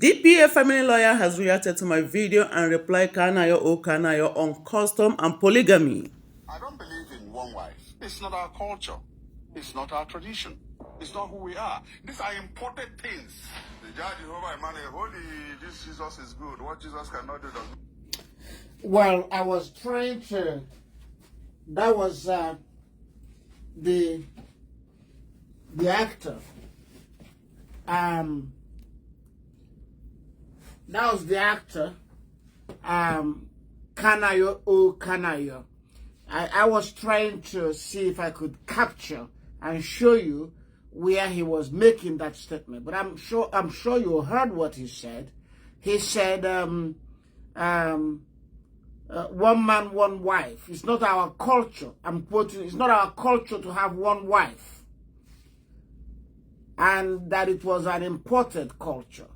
DPA family lawyer has reacted to my video and replied Kanayo.O on custom and polygamy. I don't believe in one wife. It's not our culture. It's not our tradition. It's not who we are. These are imported things. The judge Jehovah Emmanuel, holy, this Jesus is good. What Jesus cannot do does. Well, I was trying to. That was the actor. That was the actor. Kanayo.O. I was trying to see if I could capture and show you where he was making that statement. But I'm sure you heard what he said. He said, one man, one wife. It's not our culture. I'm quoting, it's not our culture to have one wife. And that it was an imported culture.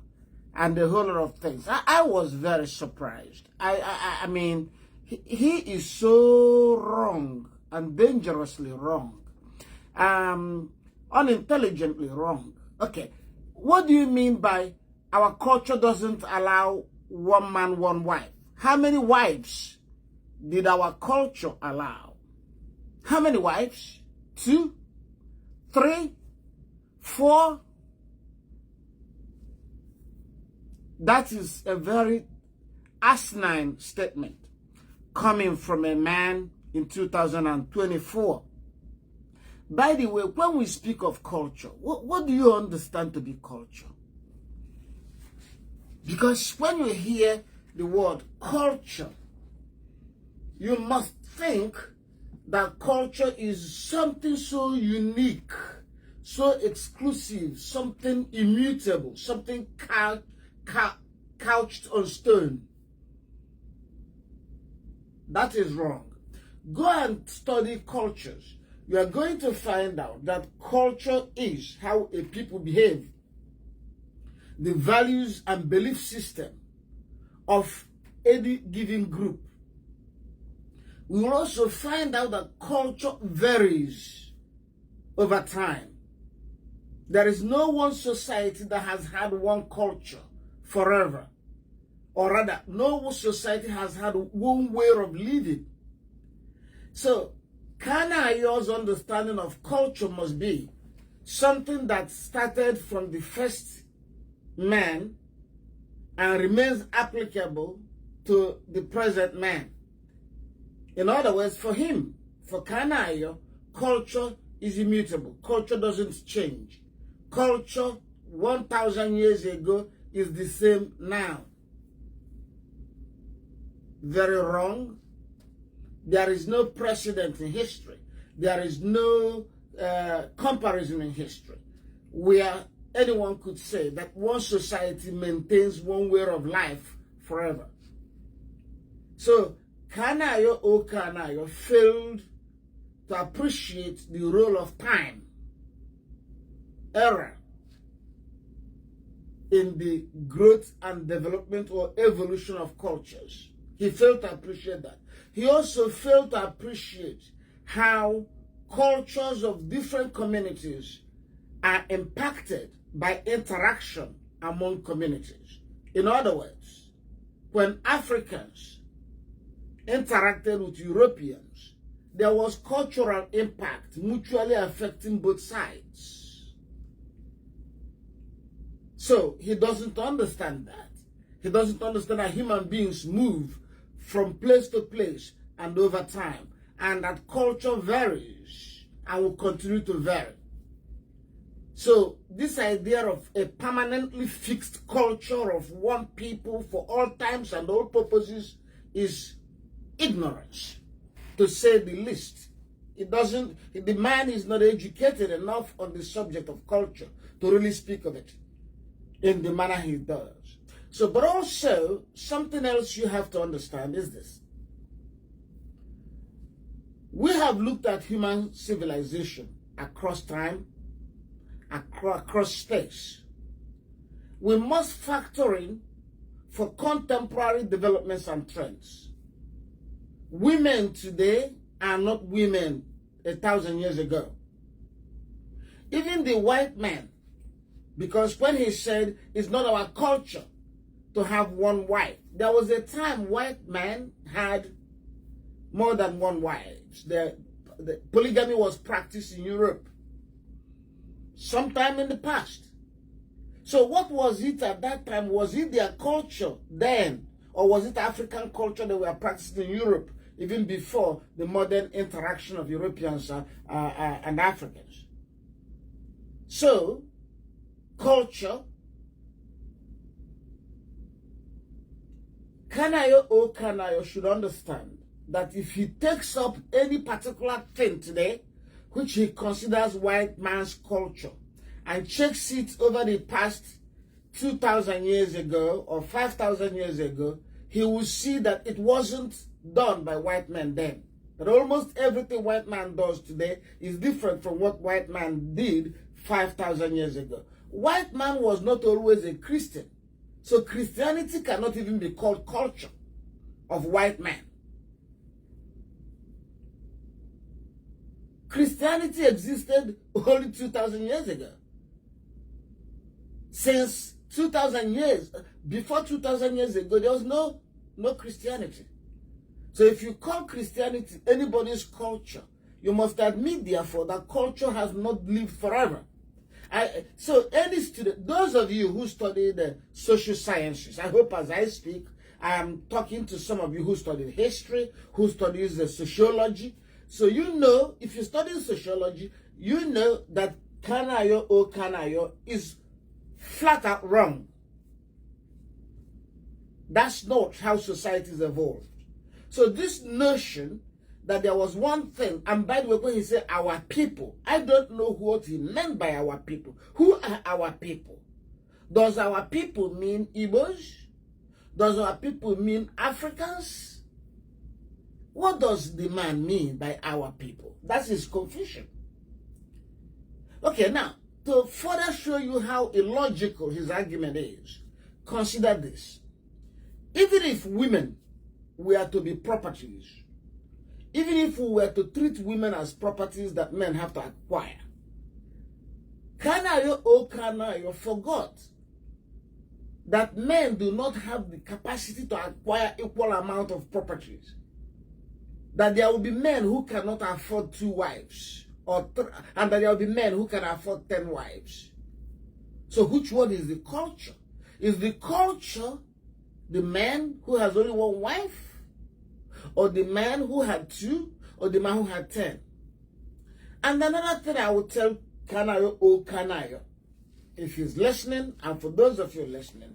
And a whole lot of things. I was very surprised. I mean, he is so wrong and dangerously wrong. Unintelligently wrong. Okay, what do you mean by our culture doesn't allow one man, one wife? How many wives did our culture allow? How many wives? 2, 3, 4? That is a very asinine statement coming from a man in 2024. By the way, when we speak of culture, what do you understand to be culture? Because when you hear the word culture, you must think that culture is something so unique, so exclusive, something immutable, something couched on stone. That is wrong. Go and study cultures. You are going to find out that culture is how a people behave, the values and belief system of any given group. We will also find out that culture varies over time. There is no one society that has had one culture forever. Or rather, no society has had one way of living. So, Kanayo's understanding of culture must be something that started from the first man and remains applicable to the present man. In other words, for him, for Kanayo, culture is immutable. Culture doesn't change. Culture 1,000 years ago is the same now. Very wrong. There is no precedent in history. There is no comparison in history where anyone could say that one society maintains one way of life forever. So Kanayo failed to appreciate the role of time, era, in the growth and development or evolution of cultures. He failed to appreciate that. He also failed to appreciate how cultures of different communities are impacted by interaction among communities. In other words, when Africans interacted with Europeans, there was cultural impact mutually affecting both sides. So he doesn't understand that. He doesn't understand that human beings move from place to place and over time, and that culture varies and will continue to vary. So this idea of a permanently fixed culture of one people for all times and all purposes is ignorance, to say the least. The man is not educated enough on the subject of culture to really speak of it in the manner he does. So, but also, something else you have to understand is this. We have looked at human civilization across time, across space. We must factor in for contemporary developments and trends. Women today are not women 1,000 years ago. Even the white man, because when he said it's not our culture to have one wife. There was a time white men had more than one wife. The polygamy was practiced in Europe sometime in the past. So what was it at that time? Was it their culture then? Or was it African culture that were practiced in Europe even before the modern interaction of Europeans and Africans? So, culture, Kanayo.O Kanayo should understand that if he takes up any particular thing today, which he considers white man's culture, and checks it over the past 2,000 years ago or 5,000 years ago, he will see that it wasn't done by white men then. That almost everything white man does today is different from what white man did 5,000 years ago. White man was not always a Christian. So Christianity cannot even be called culture of white man. Christianity existed only 2,000 years ago. Since 2,000 years, before 2,000 years ago, there was no Christianity. So if you call Christianity anybody's culture, you must admit, therefore, that culture has not lived forever. So any student, those of you who study the social sciences, I hope as I speak, I am talking to some of you who studied history, who studies the sociology. So you know, if you study sociology, you know that Kanayo.O Kanayo is flat out wrong. That's not how societies evolved. So this notion that there was one thing, and by the way, when he said our people, I don't know what he meant by our people. Who are our people? Does our people mean Igbos? Does our people mean Africans? What does the man mean by our people? That's his confusion. Okay, now, to further show you how illogical his argument is, consider this. Even if women were to be properties, even if we were to treat women as properties that men have to acquire, Kanayo.O Kanayo forgot that men do not have the capacity to acquire equal amount of properties. That there will be men who cannot afford 2 wives, and that there will be men who can afford 10 wives. So which one is the culture? Is the culture the man who has only 1 wife, or the man who had 2, or the man who had 10? And another thing I will tell Kanayo.O Kanayo, if he's listening, and for those of you listening,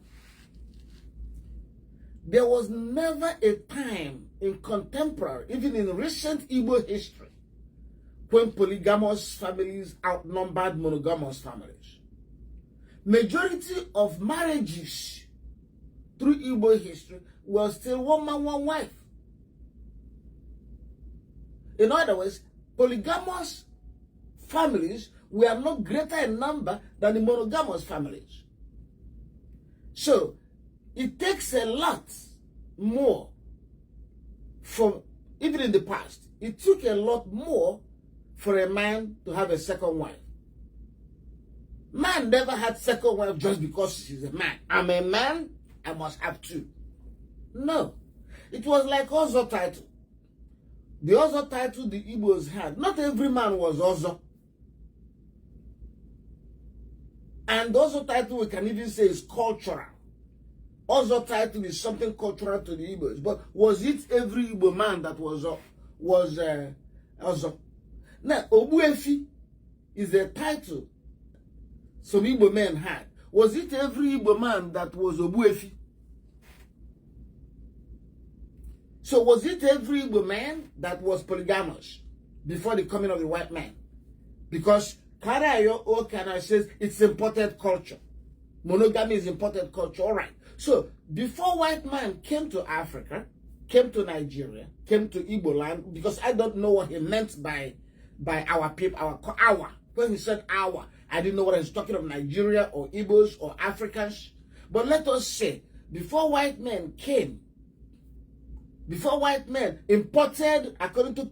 there was never a time in contemporary, even in recent Igbo history, when polygamous families outnumbered monogamous families. Majority of marriages through Igbo history were still 1 man, 1 wife. In other words, polygamous families were not greater in number than the monogamous families. So, it takes a lot more for, even in the past, it took a lot more for a man to have a second wife. Man never had second wife just because he's a man. I'm a man, I must have 2. No. It was like Ozo title. The Ozo title the Igbos had, not every man was Ozo. And the Ozo title we can even say is cultural. Ozo title is something cultural to the Igbos, but was it every Igbo man that was Ozo? Now, Obuefi is a title some Igbo men had. Was it every Igbo man that was Obuefi? So was it every Igbo man that was polygamous before the coming of the white man? Because Kanayo.O Kanayo says it's imported culture. Monogamy is imported culture. All right. So before white man came to Africa, came to Nigeria, came to Igbo land, because I don't know what he meant by our people, our. When he said our, I didn't know what he was talking of, Nigeria or Igbos or Africans. But let us say, before white men came, before white men imported, according to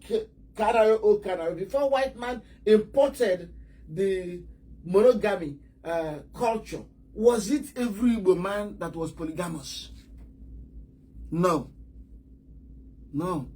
Kanayo.O Kanayo, before white man imported the monogamy culture Was it every Igbo man that was polygamous? No. No.